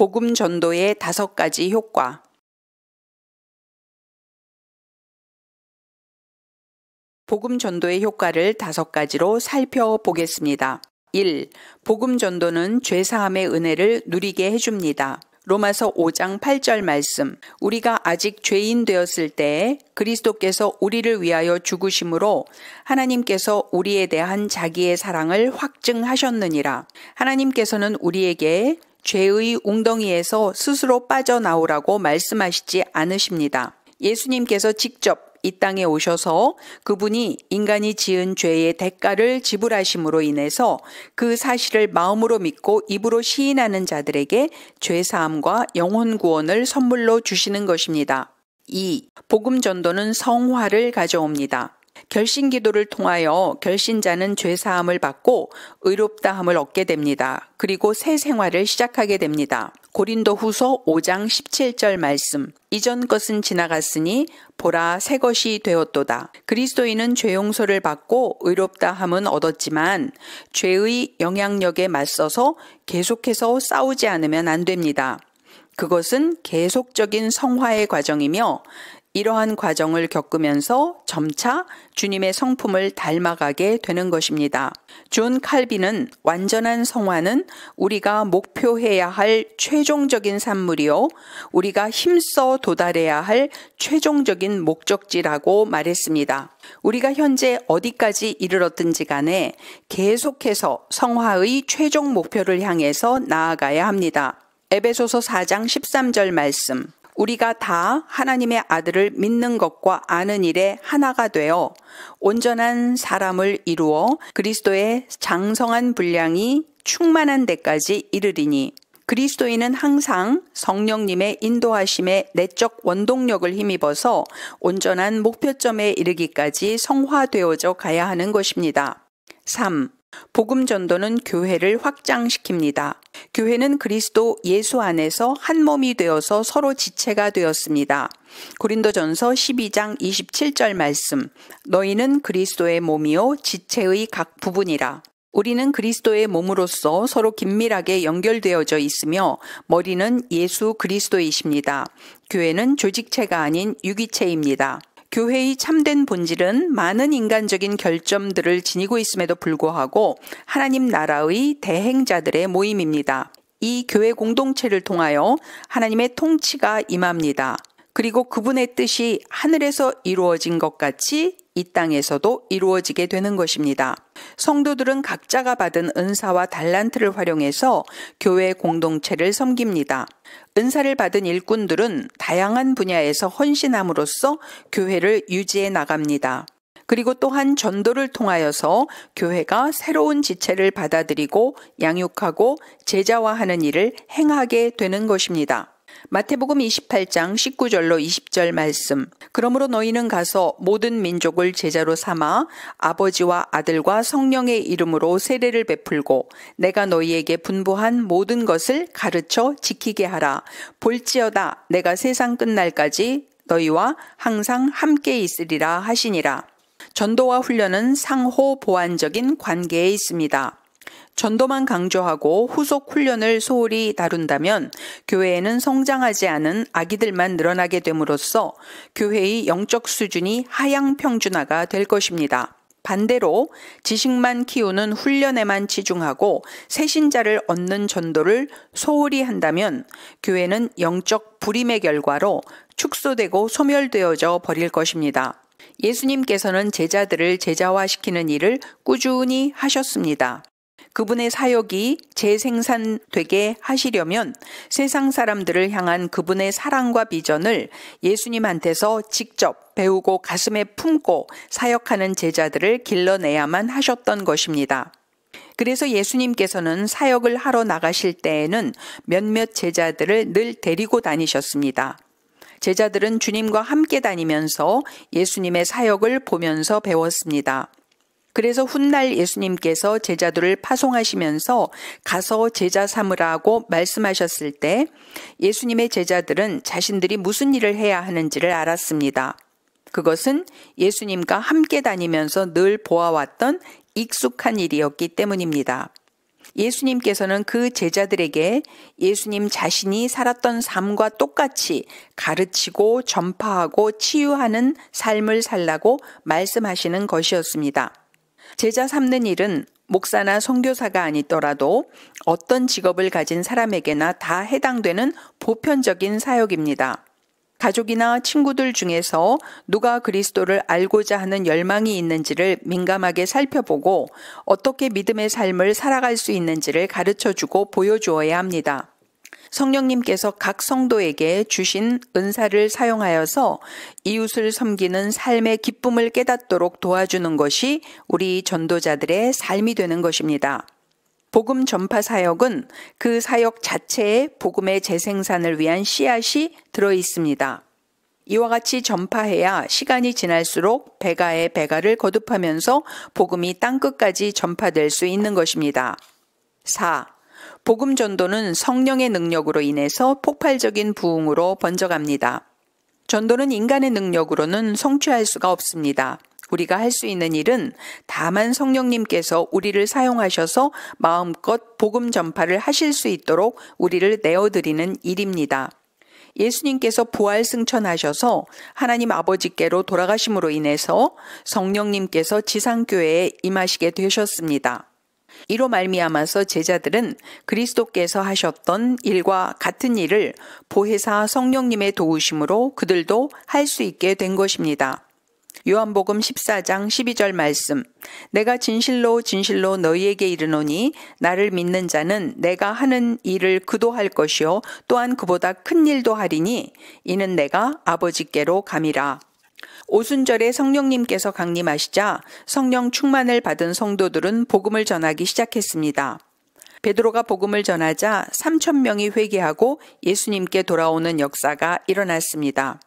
복음 전도의 5가지 효과. 복음 전도의 효과를 5가지로 살펴보겠습니다. 1. 복음 전도는 죄사함의 은혜를 누리게 해줍니다. 로마서 5장 8절 말씀. 우리가 아직 죄인 되었을 때에 그리스도께서 우리를 위하여 죽으심으로 하나님께서 우리에 대한 자기의 사랑을 확증하셨느니라. 하나님께서는 우리에게 죄의 웅덩이에서 스스로 빠져나오라고 말씀하시지 않으십니다. 예수님께서 직접 이 땅에 오셔서 그분이 인간이 지은 죄의 대가를 지불하심으로 인해서 그 사실을 마음으로 믿고 입으로 시인하는 자들에게 죄사함과 영혼 구원을 선물로 주시는 것입니다. 2. 복음 전도는 성화를 가져옵니다. 결신 기도를 통하여 결신자는 죄사함을 받고 의롭다함을 얻게 됩니다. 그리고 새 생활을 시작하게 됩니다. 고린도후서 5장 17절 말씀. 이전 것은 지나갔으니 보라 새 것이 되었도다. 그리스도인은 죄 용서를 받고 의롭다함은 얻었지만 죄의 영향력에 맞서서 계속해서 싸우지 않으면 안 됩니다. 그것은 계속적인 성화의 과정이며 이러한 과정을 겪으면서 점차 주님의 성품을 닮아가게 되는 것입니다. 존 칼빈은 완전한 성화는 우리가 목표해야 할 최종적인 산물이요, 우리가 힘써 도달해야 할 최종적인 목적지라고 말했습니다. 우리가 현재 어디까지 이르렀든지 간에 계속해서 성화의 최종 목표를 향해서 나아가야 합니다. 에베소서 4장 13절 말씀. 우리가 다 하나님의 아들을 믿는 것과 아는 일에 하나가 되어 온전한 사람을 이루어 그리스도의 장성한 분량이 충만한 데까지 이르리니. 그리스도인은 항상 성령님의 인도하심에 내적 원동력을 힘입어서 온전한 목표점에 이르기까지 성화되어져 가야 하는 것입니다. 3. 복음 전도는 교회를 확장시킵니다. 교회는 그리스도 예수 안에서 한 몸이 되어서 서로 지체가 되었습니다. 고린도전서 12장 27절 말씀. 너희는 그리스도의 몸이요 지체의 각 부분이라. 우리는 그리스도의 몸으로서 서로 긴밀하게 연결되어져 있으며 머리는 예수 그리스도이십니다. 교회는 조직체가 아닌 유기체입니다. 교회의 참된 본질은 많은 인간적인 결점들을 지니고 있음에도 불구하고 하나님 나라의 대행자들의 모임입니다. 이 교회 공동체를 통하여 하나님의 통치가 임합니다. 그리고 그분의 뜻이 하늘에서 이루어진 것 같이 이 땅에서도 이루어지게 되는 것입니다. 성도들은 각자가 받은 은사와 달란트를 활용해서 교회 공동체를 섬깁니다. 은사를 받은 일꾼들은 다양한 분야에서 헌신함으로써 교회를 유지해 나갑니다. 그리고 또한 전도를 통하여서 교회가 새로운 지체를 받아들이고 양육하고 제자화하는 일을 행하게 되는 것입니다. 마태복음 28장 19절로 20절 말씀. 그러므로 너희는 가서 모든 민족을 제자로 삼아 아버지와 아들과 성령의 이름으로 세례를 베풀고 내가 너희에게 분부한 모든 것을 가르쳐 지키게 하라. 볼지어다 내가 세상 끝날까지 너희와 항상 함께 있으리라 하시니라. 전도와 훈련은 상호 보완적인 관계에 있습니다. 전도만 강조하고 후속 훈련을 소홀히 다룬다면 교회에는 성장하지 않은 아기들만 늘어나게 됨으로써 교회의 영적 수준이 하향평준화가 될 것입니다. 반대로 지식만 키우는 훈련에만 치중하고 새신자를 얻는 전도를 소홀히 한다면 교회는 영적 불임의 결과로 축소되고 소멸되어져 버릴 것입니다. 예수님께서는 제자들을 제자화시키는 일을 꾸준히 하셨습니다. 그분의 사역이 재생산되게 하시려면 세상 사람들을 향한 그분의 사랑과 비전을 예수님한테서 직접 배우고 가슴에 품고 사역하는 제자들을 길러내야만 하셨던 것입니다. 그래서 예수님께서는 사역을 하러 나가실 때에는 몇몇 제자들을 늘 데리고 다니셨습니다. 제자들은 주님과 함께 다니면서 예수님의 사역을 보면서 배웠습니다. 그래서 훗날 예수님께서 제자들을 파송하시면서 가서 제자 삼으라고 말씀하셨을 때 예수님의 제자들은 자신들이 무슨 일을 해야 하는지를 알았습니다. 그것은 예수님과 함께 다니면서 늘 보아왔던 익숙한 일이었기 때문입니다. 예수님께서는 그 제자들에게 예수님 자신이 살았던 삶과 똑같이 가르치고 전파하고 치유하는 삶을 살라고 말씀하시는 것이었습니다. 제자 삼는 일은 목사나 선교사가 아니더라도 어떤 직업을 가진 사람에게나 다 해당되는 보편적인 사역입니다. 가족이나 친구들 중에서 누가 그리스도를 알고자 하는 열망이 있는지를 민감하게 살펴보고 어떻게 믿음의 삶을 살아갈 수 있는지를 가르쳐주고 보여주어야 합니다. 성령님께서 각 성도에게 주신 은사를 사용하여서 이웃을 섬기는 삶의 기쁨을 깨닫도록 도와주는 것이 우리 전도자들의 삶이 되는 것입니다. 복음 전파 사역은 그 사역 자체에 복음의 재생산을 위한 씨앗이 들어 있습니다. 이와 같이 전파해야 시간이 지날수록 배가의 배가를 거듭하면서 복음이 땅끝까지 전파될 수 있는 것입니다. 4. 복음 전도는 성령의 능력으로 인해서 폭발적인 부흥으로 번져갑니다. 전도는 인간의 능력으로는 성취할 수가 없습니다. 우리가 할 수 있는 일은 다만 성령님께서 우리를 사용하셔서 마음껏 복음 전파를 하실 수 있도록 우리를 내어드리는 일입니다. 예수님께서 부활 승천하셔서 하나님 아버지께로 돌아가심으로 인해서 성령님께서 지상교회에 임하시게 되셨습니다. 이로 말미암아서 제자들은 그리스도께서 하셨던 일과 같은 일을 보혜사 성령님의 도우심으로 그들도 할 수 있게 된 것입니다. 요한복음 14장 12절 말씀. 내가 진실로 진실로 너희에게 이르노니 나를 믿는 자는 내가 하는 일을 그도 할 것이요 또한 그보다 큰 일도 하리니 이는 내가 아버지께로 감이라. 오순절에 성령님께서 강림하시자 성령 충만을 받은 성도들은 복음을 전하기 시작했습니다. 베드로가 복음을 전하자 3,000명이 회개하고 예수님께 돌아오는 역사가 일어났습니다.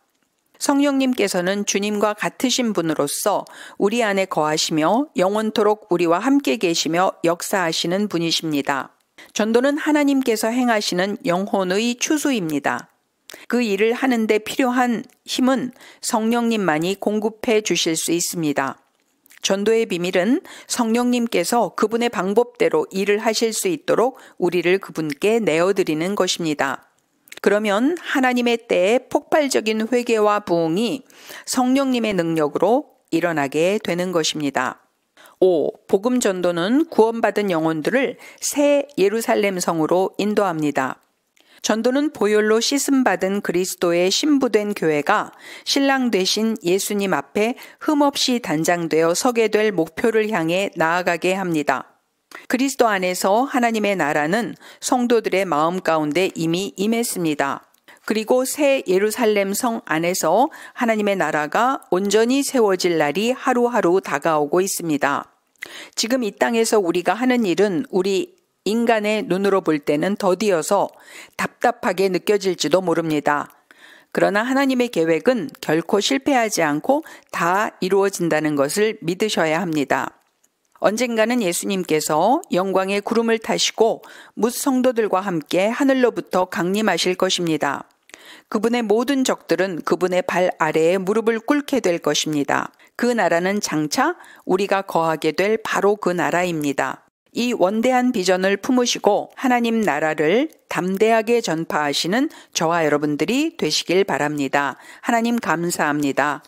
성령님께서는 주님과 같으신 분으로서 우리 안에 거하시며 영원토록 우리와 함께 계시며 역사하시는 분이십니다. 전도는 하나님께서 행하시는 영혼의 추수입니다. 그 일을 하는데 필요한 힘은 성령님만이 공급해 주실 수 있습니다. 전도의 비밀은 성령님께서 그분의 방법대로 일을 하실 수 있도록 우리를 그분께 내어드리는 것입니다. 그러면 하나님의 때에 폭발적인 회개와 부흥이 성령님의 능력으로 일어나게 되는 것입니다. 5. 복음 전도는 구원받은 영혼들을 새 예루살렘 성으로 인도합니다. 전도는 보혈로 씻음받은 그리스도의 신부된 교회가 신랑 되신 예수님 앞에 흠없이 단장되어 서게 될 목표를 향해 나아가게 합니다. 그리스도 안에서 하나님의 나라는 성도들의 마음 가운데 이미 임했습니다. 그리고 새 예루살렘 성 안에서 하나님의 나라가 온전히 세워질 날이 하루하루 다가오고 있습니다. 지금 이 땅에서 우리가 하는 일은 우리 인간의 눈으로 볼 때는 더디어서 답답하게 느껴질지도 모릅니다. 그러나 하나님의 계획은 결코 실패하지 않고 다 이루어진다는 것을 믿으셔야 합니다. 언젠가는 예수님께서 영광의 구름을 타시고 뭇 성도들과 함께 하늘로부터 강림하실 것입니다. 그분의 모든 적들은 그분의 발 아래에 무릎을 꿇게 될 것입니다. 그 나라는 장차 우리가 거하게 될 바로 그 나라입니다. 이 원대한 비전을 품으시고 하나님 나라를 담대하게 전파하시는 저와 여러분들이 되시길 바랍니다. 하나님 감사합니다.